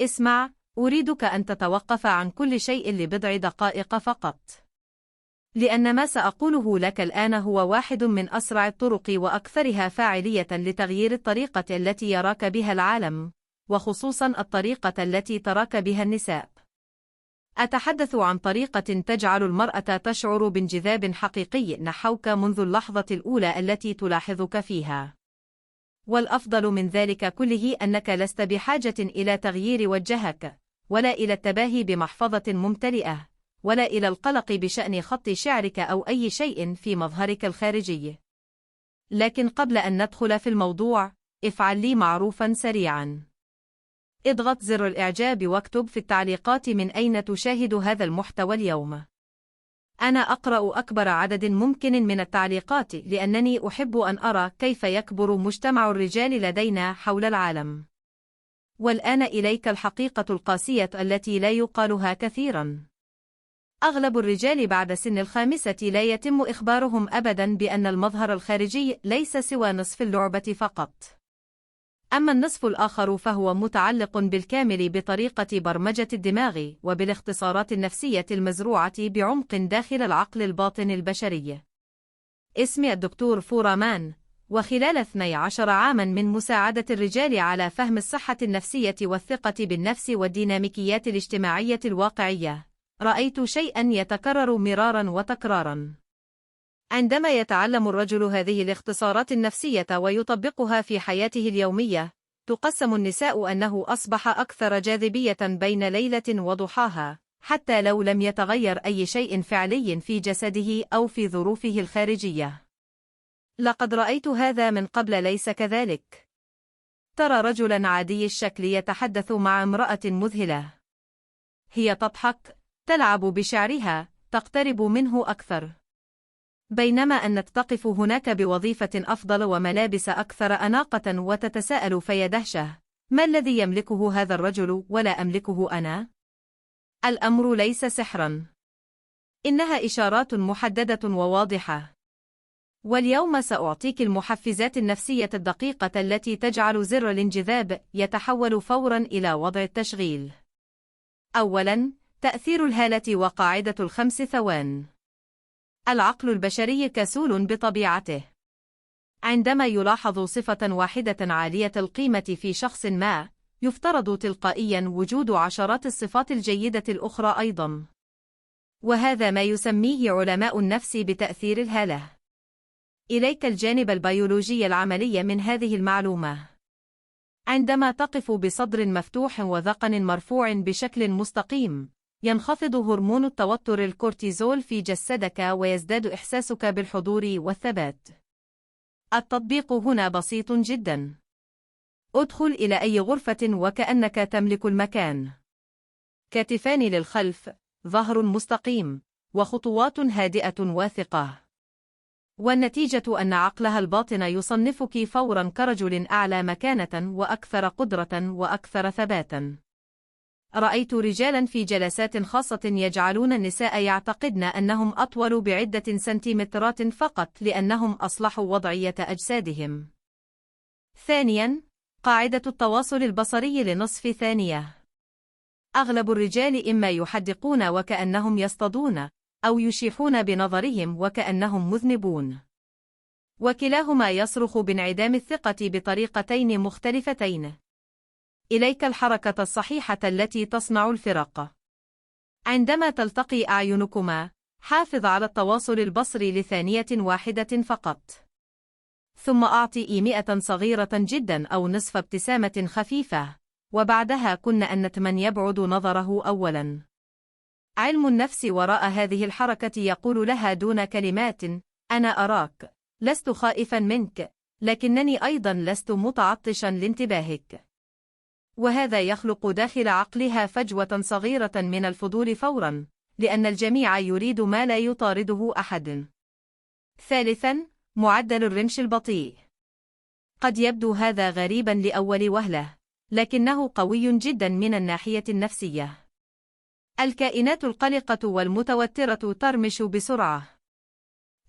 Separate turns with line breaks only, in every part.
اسمع، أريدك أن تتوقف عن كل شيء لبضع دقائق فقط. لأن ما سأقوله لك الآن هو واحد من أسرع الطرق وأكثرها فاعلية لتغيير الطريقة التي يراك بها العالم، وخصوصاً الطريقة التي تراك بها النساء. أتحدث عن طريقة تجعل المرأة تشعر بانجذاب حقيقي نحوك منذ اللحظة الأولى التي تلاحظك فيها. والأفضل من ذلك كله أنك لست بحاجة إلى تغيير وجهك، ولا إلى التباهي بمحفظة ممتلئة، ولا إلى القلق بشأن خط شعرك أو أي شيء في مظهرك الخارجي. لكن قبل أن ندخل في الموضوع، افعل لي معروفاً سريعاً. اضغط زر الإعجاب واكتب في التعليقات من أين تشاهد هذا المحتوى اليوم. أنا أقرأ أكبر عدد ممكن من التعليقات لأنني أحب أن أرى كيف يكبر مجتمع الرجال لدينا حول العالم. والآن إليك الحقيقة القاسية التي لا يقالها كثيراً. أغلب الرجال بعد سن 50 لا يتم إخبارهم أبداً بأن المظهر الخارجي ليس سوى نصف اللعبة فقط. أما النصف الآخر فهو متعلق بالكامل بطريقة برمجة الدماغ وبالاختصارات النفسية المزروعة بعمق داخل العقل الباطن البشري. اسمي الدكتور فورمان، وخلال 12 عاماً من مساعدة الرجال على فهم الصحة النفسية والثقة بالنفس والديناميكيات الاجتماعية الواقعية، رأيت شيئاً يتكرر مراراً وتكراراً. عندما يتعلم الرجل هذه الاختصارات النفسية ويطبقها في حياته اليومية، تقسم النساء أنه أصبح أكثر جاذبية بين ليلة وضحاها، حتى لو لم يتغير أي شيء فعلي في جسده أو في ظروفه الخارجية. لقد رأيت هذا من قبل، ليس كذلك؟ ترى رجلاً عادي الشكل يتحدث مع امرأة مذهلة. هي تضحك، تلعب بشعرها، تقترب منه أكثر. بينما أنك تقف هناك بوظيفة أفضل وملابس أكثر أناقة وتتساءل في دهشة: ما الذي يملكه هذا الرجل ولا أملكه أنا؟ الأمر ليس سحراً. إنها إشارات محددة وواضحة. واليوم سأعطيك المحفزات النفسية الدقيقة التي تجعل زر الانجذاب يتحول فوراً إلى وضع التشغيل. أولاً، تأثير الهالة وقاعدة ال5 ثوان. العقل البشري كسول بطبيعته. عندما يلاحظ صفة واحدة عالية القيمة في شخص ما، يفترض تلقائياً وجود عشرات الصفات الجيدة الأخرى أيضاً. وهذا ما يسميه علماء النفس بتأثير الهالة. إليك الجانب البيولوجي العملي من هذه المعلومة. عندما تقف بصدر مفتوح وذقن مرفوع بشكل مستقيم، ينخفض هرمون التوتر الكورتيزول في جسدك ويزداد إحساسك بالحضور والثبات. التطبيق هنا بسيط جدا. ادخل إلى أي غرفة وكأنك تملك المكان. كتفان للخلف، ظهر مستقيم، وخطوات هادئة واثقة. والنتيجة أن عقلها الباطن يصنفك فورا كرجل أعلى مكانة وأكثر قدرة وأكثر ثباتا. رأيت رجالا في جلسات خاصة يجعلون النساء يعتقدن أنهم أطول بعدة سنتيمترات فقط لأنهم أصلحوا وضعية أجسادهم. ثانياً، قاعدة التواصل البصري لنصف ثانية. أغلب الرجال إما يحدقون وكأنهم يصطادون، أو يشيحون بنظرهم وكأنهم مذنبون. وكلاهما يصرخ بانعدام الثقة بطريقتين مختلفتين. إليك الحركة الصحيحة التي تصنع الفرق. عندما تلتقي أعينكما، حافظ على التواصل البصري لثانية واحدة فقط. ثم أعطي إيمئة صغيرة جدا أو نصف ابتسامة خفيفة، وبعدها كن أن من يبعد نظره أولا. علم النفس وراء هذه الحركة يقول لها دون كلمات: أنا أراك، لست خائفا منك، لكنني أيضا لست متعطشا لانتباهك. وهذا يخلق داخل عقلها فجوة صغيرة من الفضول فورا، لأن الجميع يريد ما لا يطارده أحد. ثالثا، معدل الرمش البطيء. قد يبدو هذا غريبا لأول وهلة، لكنه قوي جدا من الناحية النفسية. الكائنات القلقة والمتوترة ترمش بسرعة.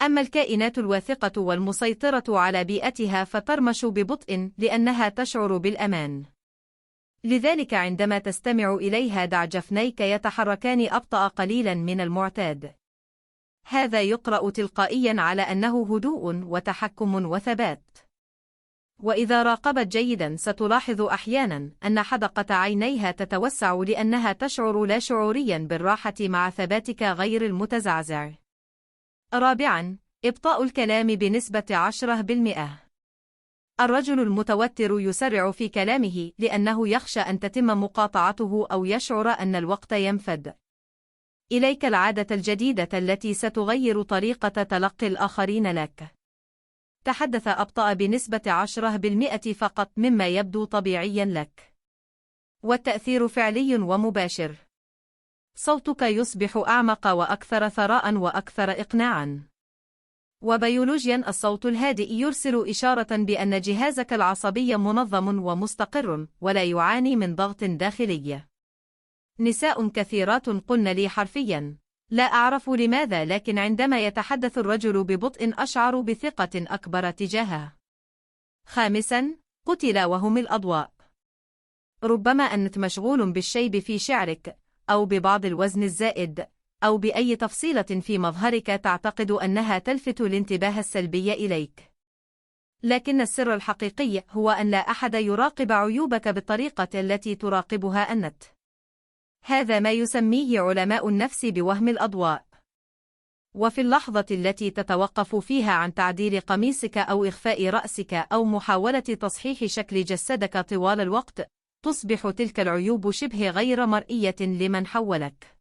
أما الكائنات الواثقة والمسيطرة على بيئتها فترمش ببطء لأنها تشعر بالأمان. لذلك عندما تستمع إليها دع جفنيك يتحركان أبطأ قليلا من المعتاد. هذا يقرأ تلقائيا على أنه هدوء وتحكم وثبات. وإذا راقبت جيدا ستلاحظ أحيانا أن حدقة عينيها تتوسع لأنها تشعر لا شعوريا بالراحة مع ثباتك غير المتزعزع. رابعا، إبطاء الكلام بنسبة 10%. الرجل المتوتر يسرع في كلامه لأنه يخشى أن تتم مقاطعته أو يشعر أن الوقت ينفد. إليك العادة الجديدة التي ستغير طريقة تلقي الآخرين لك. تحدث أبطأ بنسبة 10% فقط مما يبدو طبيعيا لك. والتأثير فعلي ومباشر. صوتك يصبح أعمق وأكثر ثراء وأكثر إقناعا. وبيولوجيا الصوت الهادئ يرسل إشارة بأن جهازك العصبي منظم ومستقر ولا يعاني من ضغط داخلي. نساء كثيرات قلن لي حرفيا: لا أعرف لماذا لكن عندما يتحدث الرجل ببطء أشعر بثقة أكبر تجاهه. خامسا، قتل وهم الأضواء. ربما أنت مشغول بالشيب في شعرك أو ببعض الوزن الزائد أو بأي تفصيلة في مظهرك تعتقد أنها تلفت الانتباه السلبي إليك. لكن السر الحقيقي هو أن لا أحد يراقب عيوبك بالطريقة التي تراقبها أنت. هذا ما يسميه علماء النفس بوهم الأضواء. وفي اللحظة التي تتوقف فيها عن تعديل قميصك أو إخفاء رأسك أو محاولة تصحيح شكل جسدك طوال الوقت، تصبح تلك العيوب شبه غير مرئية لمن حولك.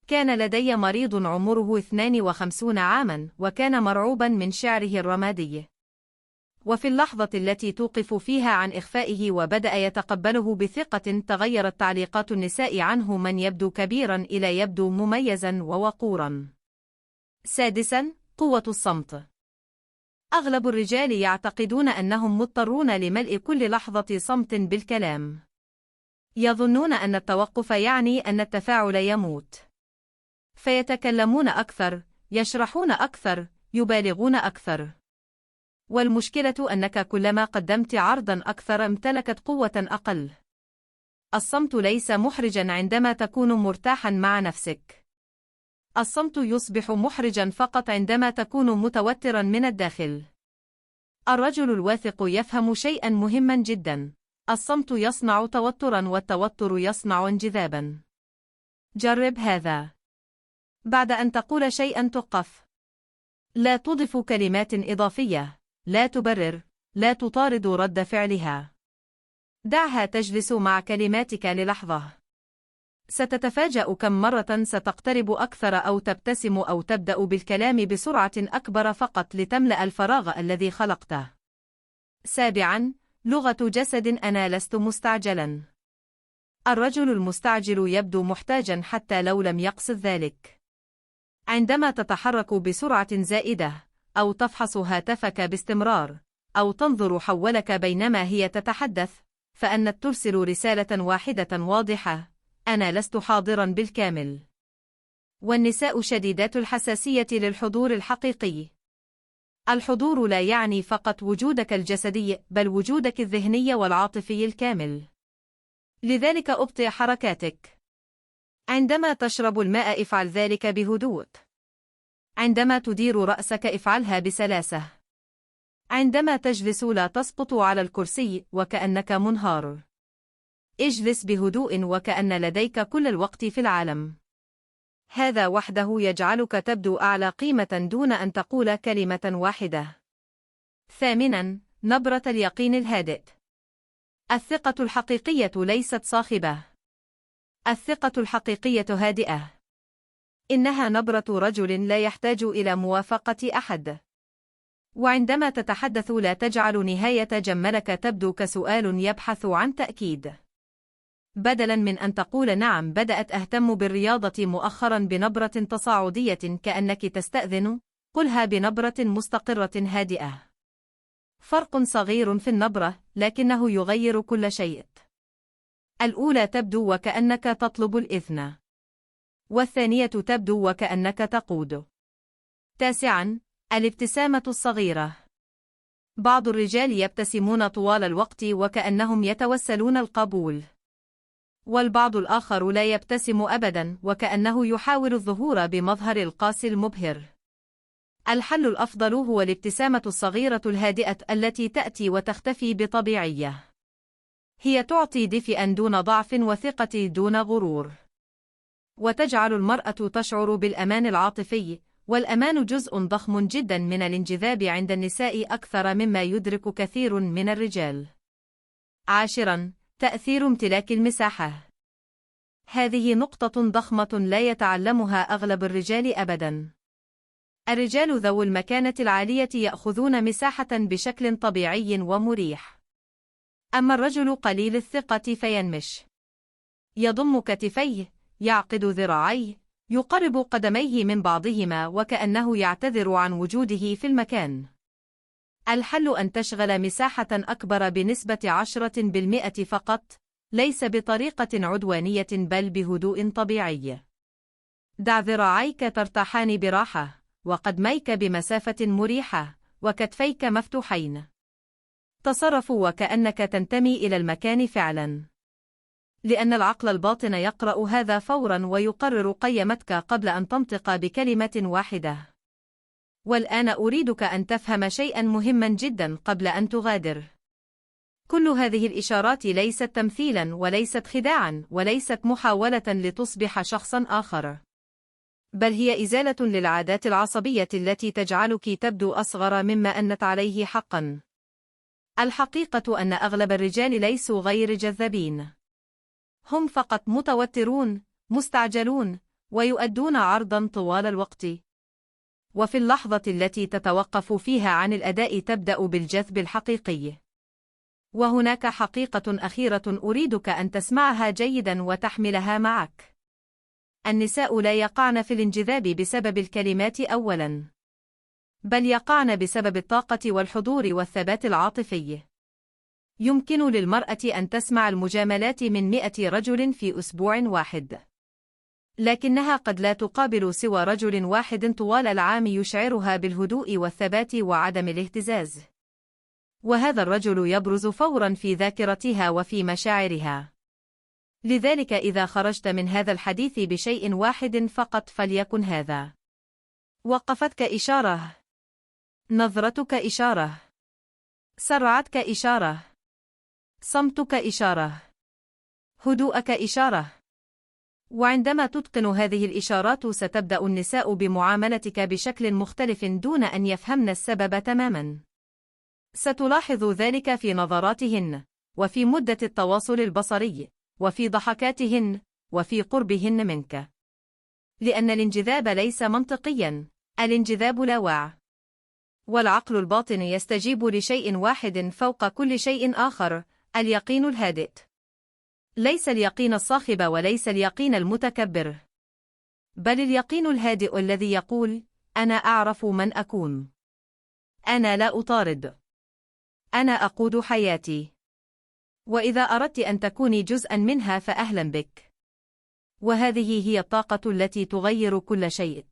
كان لدي مريض عمره 52 عاما وكان مرعوبا من شعره الرمادي. وفي اللحظة التي توقف فيها عن إخفائه وبدأ يتقبله بثقة تغيرت تعليقات النساء عنه من يبدو كبيرا إلى يبدو مميزا ووقورا. سادسا، قوة الصمت. أغلب الرجال يعتقدون أنهم مضطرون لملء كل لحظة صمت بالكلام. يظنون أن التوقف يعني أن التفاعل يموت. فيتكلمون أكثر، يشرحون أكثر، يبالغون أكثر. والمشكلة أنك كلما قدمت عرضا أكثر امتلكت قوة أقل. الصمت ليس محرجا عندما تكون مرتاحا مع نفسك. الصمت يصبح محرجا فقط عندما تكون متوترا من الداخل. الرجل الواثق يفهم شيئا مهما جدا: الصمت يصنع توترا والتوتر يصنع انجذابا. جرب هذا. بعد أن تقول شيئا توقف. لا تضف كلمات إضافية. لا تبرر. لا تطارد رد فعلها. دعها تجلس مع كلماتك للحظة. ستتفاجأ كم مرة ستقترب أكثر أو تبتسم أو تبدأ بالكلام بسرعة أكبر فقط لتملأ الفراغ الذي خلقته. سابعا، لغة جسد. أنا لست مستعجلا. الرجل المستعجل يبدو محتاجا حتى لو لم يقصد ذلك. عندما تتحرك بسرعة زائدة أو تفحص هاتفك باستمرار أو تنظر حولك بينما هي تتحدث، فأنت ترسل رسالة واحدة واضحة: أنا لست حاضرا بالكامل. والنساء شديدات الحساسية للحضور الحقيقي. الحضور لا يعني فقط وجودك الجسدي بل وجودك الذهني والعاطفي الكامل. لذلك أبطئ حركاتك. عندما تشرب الماء افعل ذلك بهدوء. عندما تدير رأسك افعلها بسلاسة. عندما تجلس لا تسقط على الكرسي وكأنك منهار. اجلس بهدوء وكأن لديك كل الوقت في العالم. هذا وحده يجعلك تبدو أعلى قيمة دون أن تقول كلمة واحدة. ثامنا، نبرة اليقين الهادئ. الثقة الحقيقية ليست صاخبة. الثقة الحقيقية هادئة. إنها نبرة رجل لا يحتاج إلى موافقة أحد. وعندما تتحدث لا تجعل نهاية جملك تبدو كسؤال يبحث عن تأكيد. بدلاً من أن تقول نعم بدأت أهتم بالرياضة مؤخراً بنبرة تصاعدية كأنك تستأذن، قلها بنبرة مستقرة هادئة. فرق صغير في النبرة لكنه يغير كل شيء. الأولى تبدو وكأنك تطلب الإذن. والثانية تبدو وكأنك تقود. تاسعاً، الابتسامة الصغيرة. بعض الرجال يبتسمون طوال الوقت وكأنهم يتوسلون القبول. والبعض الآخر لا يبتسم أبدا وكأنه يحاول الظهور بمظهر القاسي المبهر. الحل الأفضل هو الابتسامة الصغيرة الهادئة التي تأتي وتختفي بطبيعية. هي تعطي دفئا دون ضعف وثقة دون غرور. وتجعل المرأة تشعر بالأمان العاطفي، والأمان جزء ضخم جدا من الانجذاب عند النساء أكثر مما يدرك كثير من الرجال. 10. تأثير امتلاك المساحة. هذه نقطة ضخمة لا يتعلمها أغلب الرجال أبدا. الرجال ذوو المكانة العالية يأخذون مساحة بشكل طبيعي ومريح. أما الرجل قليل الثقة فينمش. يضم كتفيه، يعقد ذراعيه، يقرب قدميه من بعضهما وكأنه يعتذر عن وجوده في المكان. الحل أن تشغل مساحة أكبر بنسبة 10% فقط، ليس بطريقة عدوانية بل بهدوء طبيعي. دع ذراعيك ترتاحان براحة، وقدميك بمسافة مريحة، وكتفيك مفتوحين. تصرف وكأنك تنتمي إلى المكان فعلا. لأن العقل الباطن يقرأ هذا فورا ويقرر قيمتك قبل أن تنطق بكلمة واحدة. والآن أريدك أن تفهم شيئا مهما جدا قبل أن تغادر. كل هذه الإشارات ليست تمثيلا وليست خداعا وليست محاولة لتصبح شخصا آخر، بل هي إزالة للعادات العصبية التي تجعلك تبدو أصغر مما أنت عليه حقا. الحقيقة أن أغلب الرجال ليسوا غير جذابين. هم فقط متوترون، مستعجلون، ويؤدون عرضا طوال الوقت. وفي اللحظة التي تتوقف فيها عن الأداء تبدأ بالجذب الحقيقي. وهناك حقيقة أخيرة أريدك أن تسمعها جيدا وتحملها معك. النساء لا يقعن في الانجذاب بسبب الكلمات أولا، بل يقعن بسبب الطاقة والحضور والثبات العاطفي. يمكن للمرأة أن تسمع المجاملات من 100 رجل في أسبوع واحد، لكنها قد لا تقابل سوى رجل واحد طوال العام يشعرها بالهدوء والثبات وعدم الاهتزاز. وهذا الرجل يبرز فورا في ذاكرتها وفي مشاعرها. لذلك إذا خرجت من هذا الحديث بشيء واحد فقط فليكن هذا: وقفتك إشارة، نظرتك إشارة، سرعتك إشارة، صمتك إشارة، هدوءك إشارة. وعندما تتقن هذه الإشارات ستبدأ النساء بمعاملتك بشكل مختلف دون أن يفهمن السبب تماما. ستلاحظ ذلك في نظراتهن، وفي مدة التواصل البصري، وفي ضحكاتهن، وفي قربهن منك. لأن الانجذاب ليس منطقيا، الانجذاب لاواع. والعقل الباطن يستجيب لشيء واحد فوق كل شيء آخر: اليقين الهادئ. ليس اليقين الصاخب وليس اليقين المتكبر، بل اليقين الهادئ الذي يقول: أنا أعرف من أكون. أنا لا أطارد. أنا أقود حياتي. وإذا أردت أن تكوني جزءا منها فأهلا بك. وهذه هي الطاقة التي تغير كل شيء.